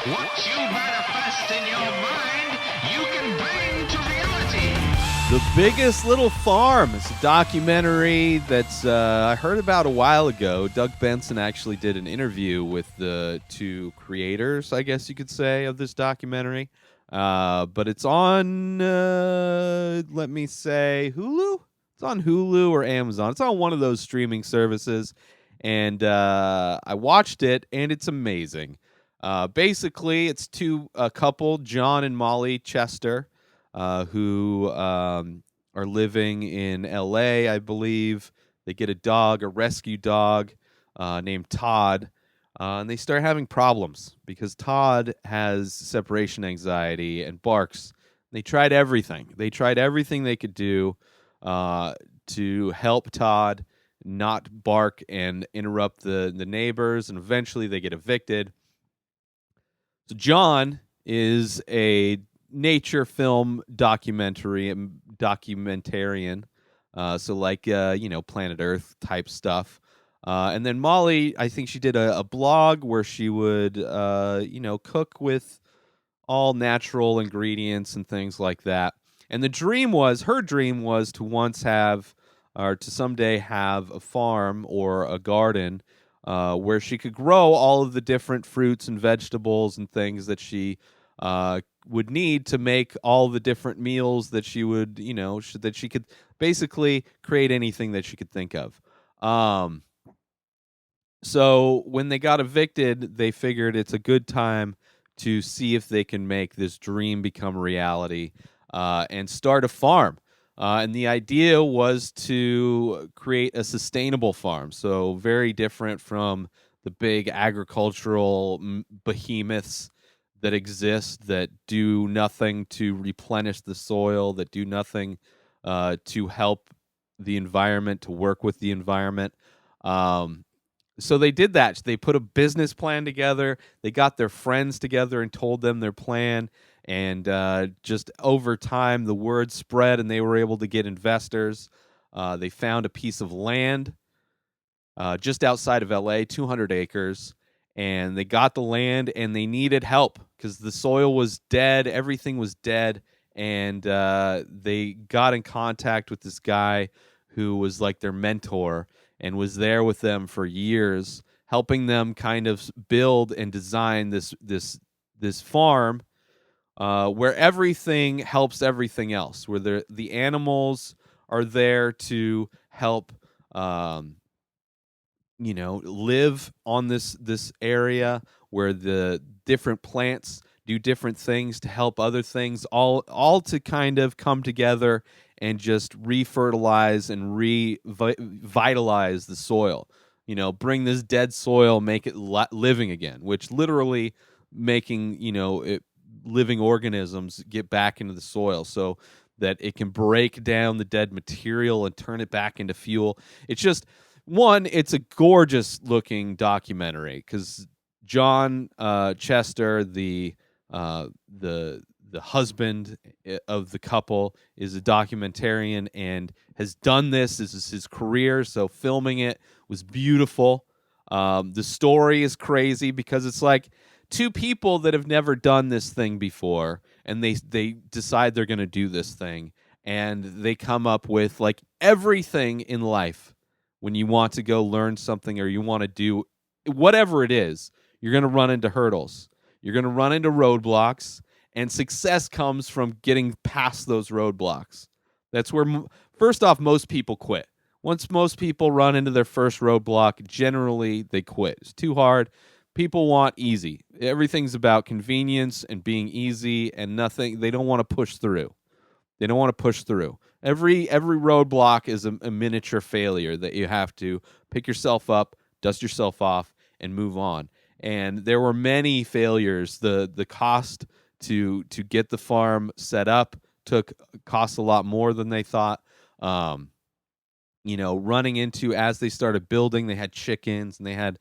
What you manifest in your mind, you can bring to reality. The Biggest Little Farm is a documentary that's I heard about a while ago. Doug Benson actually did an interview with the two creators, I guess you could say, of this documentary. But it's on, let me say, Hulu? It's on Hulu or Amazon. It's on one of those streaming services. And I watched it, and it's amazing. Basically, it's a couple, John and Molly Chester, who are living in L.A., I believe. They get a dog, a rescue dog named Todd, and they start having problems because Todd has separation anxiety and barks. They tried everything. They tried everything they could do to help Todd not bark and interrupt the neighbors, and eventually they get evicted. So John is a nature film documentarian, so like Planet Earth type stuff. And then Molly, I think she did a blog where she would cook with all natural ingredients and things like that. And her dream was to once have, or to someday have, a farm or a garden where she could grow all of the different fruits and vegetables and things that she would need to make all the different meals that she would, that she could basically create anything that she could think of. So when they got evicted, they figured it's a good time to see if they can make this dream become reality and start a farm. And the idea was to create a sustainable farm, so very different from the big agricultural behemoths that exist that do nothing to replenish the soil, that do nothing to help the environment, to work with the environment. So they did that. They put a business plan together. They got their friends together and told them their plan. And just over time, the word spread, and they were able to get investors. They found a piece of land just outside of LA, 200 acres. And they got the land, and they needed help because the soil was dead. Everything was dead. And they got in contact with this guy who was like their mentor and was there with them for years, helping them kind of build and design this farm where everything helps everything else, where the animals are there to help, live on this area, where the different plants do different things to help other things, all to kind of come together and just refertilize and revitalize the soil. Bring this dead soil, make it living again, which literally making living organisms get back into the soil so that it can break down the dead material and turn it back into fuel. It's just it's a gorgeous looking documentary because John Chester, the husband of the couple, is a documentarian and has done this. This is his career, so filming it was beautiful. The story is crazy because it's like two people that have never done this thing before, and they decide they're going to do this thing, and they come up with like everything in life. When you want to go learn something or you want to do whatever it is, you're going to run into hurdles. You're going to run into roadblocks, and success comes from getting past those roadblocks. That's where, first off, most people quit. Once most people run into their first roadblock, generally they quit. It's too hard. People want easy. Everything's about convenience and being easy and nothing. They don't want to push through. They don't want to push through. Every roadblock is a miniature failure that you have to pick yourself up, dust yourself off, and move on. And there were many failures. The cost to get the farm set up cost a lot more than they thought. Running into, as they started building, they had chickens and they had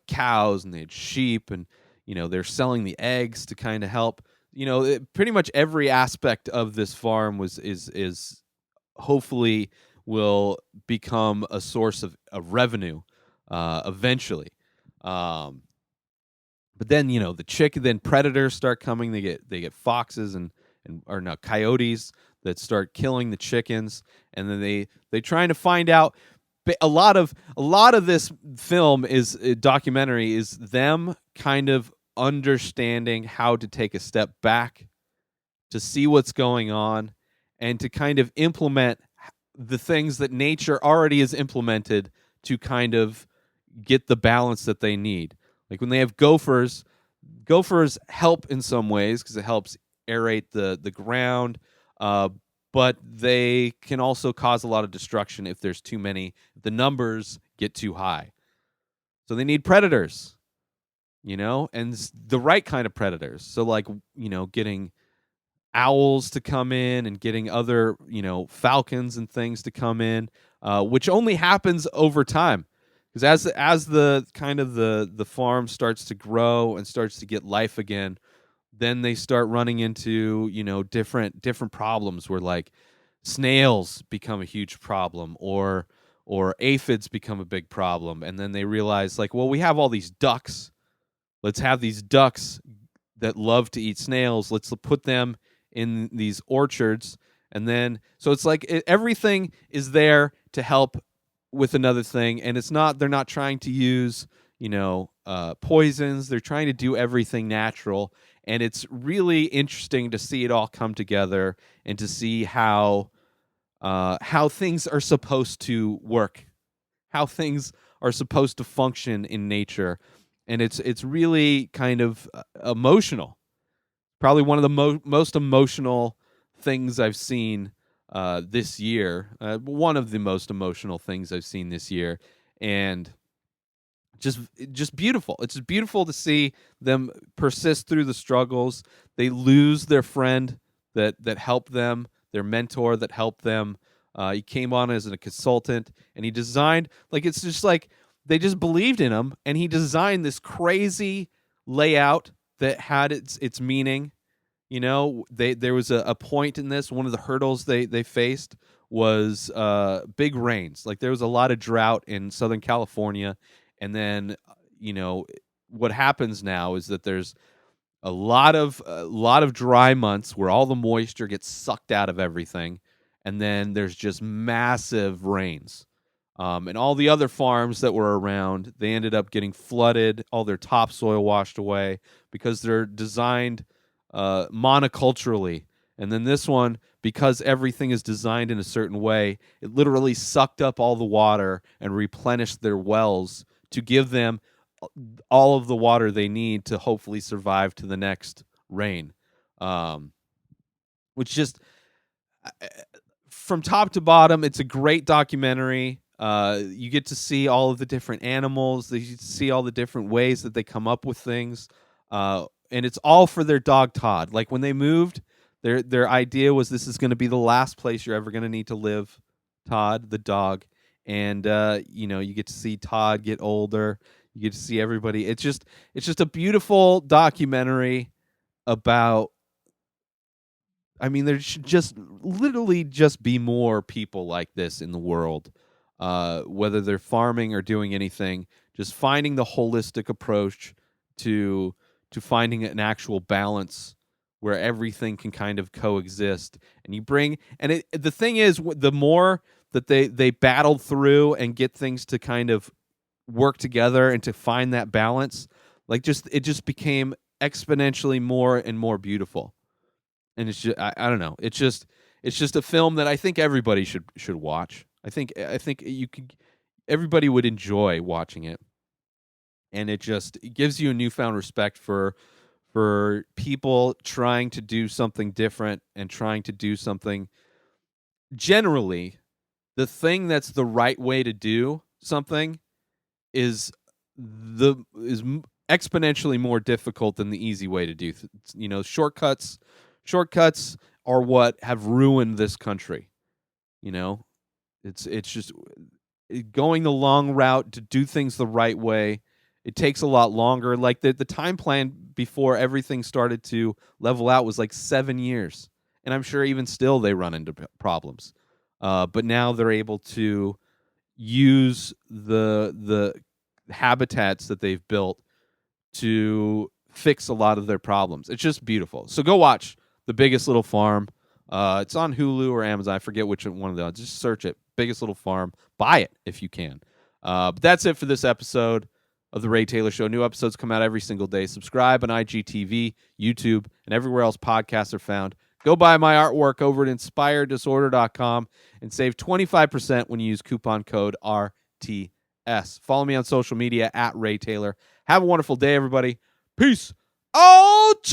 cows and they had sheep, and they're selling the eggs to kind of help. Pretty much every aspect of this farm is hopefully will become a source of revenue eventually. But But then then predators start coming. They get foxes and or no coyotes that start killing the chickens, and then they trying to find out. A lot of this film is documentary is them kind of understanding how to take a step back to see what's going on and to kind of implement the things that nature already has implemented to kind of get the balance that they need. Like when they have gophers help in some ways because it helps aerate the ground, but they can also cause a lot of destruction if there's too many, if the numbers get too high. So they need predators, and the right kind of predators. So like, getting owls to come in and getting other, falcons and things to come in, which only happens over time. Because as the kind of the farm starts to grow and starts to get life again, then they start running into different problems where like snails become a huge problem, or aphids become a big problem, and then they realize like, well, we have all these ducks. Let's have these ducks that love to eat snails. Let's put them in these orchards, and then so it's like everything is there to help with another thing, and they're not trying to use poisons. They're trying to do everything natural, and it's really interesting to see it all come together and to see how things are supposed to work, how things are supposed to function in nature, and it's really kind of emotional. Probably one of the most emotional things I've seen this year. One of the most emotional things I've seen this year, and just beautiful. It's just beautiful to see them persist through the struggles. They lose their friend that helped them, their mentor that helped them. He came on as a consultant, and he designed, like, it's just like they just believed in him, and he designed this crazy layout that had its meaning. There was a point in this. One of the hurdles they faced was big rains. Like there was a lot of drought in Southern California, and then what happens now is that there's a lot of dry months where all the moisture gets sucked out of everything, and then there's just massive rains. And all the other farms that were around, they ended up getting flooded, all their topsoil washed away because they're designed monoculturally. And then this one, because everything is designed in a certain way, it literally sucked up all the water and replenished their wells to give them all of the water they need to hopefully survive to the next rain. Which just from top to bottom, it's a great documentary. You get to see all of the different animals. You get to see all the different ways that they come up with things. And it's all for their dog Todd. Like when they moved, their idea was this is going to be the last place you're ever going to need to live, Todd, the dog. And you get to see Todd get older. You get to see everybody. It's just a beautiful documentary about. I mean, there should just literally just be more people like this in the world, whether they're farming or doing anything. Just finding the holistic approach to finding an actual balance where everything can kind of coexist. And the thing is, the more that they battle through and get things to kind of work together and to find that balance, like it just became exponentially more and more beautiful. And it's just I don't know. It's just a film that I think everybody should watch. I think everybody would enjoy watching it. And it gives you a newfound respect for people trying to do something different and trying to do something. Generally, the thing that's the right way to do something is exponentially more difficult than the easy way to do. Shortcuts are what have ruined this country. It's just going the long route to do things the right way. It takes a lot longer. Like the time plan before everything started to level out was like 7 years, and I'm sure even still they run into problems. But now they're able to use the habitats that they've built to fix a lot of their problems. It's just beautiful. So go watch The Biggest Little Farm. It's on Hulu or Amazon. I forget which one of those. Just search it. Biggest Little Farm. Buy it if you can. But that's it for this episode of The Ray Taylor Show. New episodes come out every single day. Subscribe on IGTV, YouTube, and everywhere else podcasts are found. Go buy my artwork over at inspireddisorder.com and save 25% when you use coupon code RTS. Follow me on social media at Ray Taylor. Have a wonderful day, everybody. Peace out!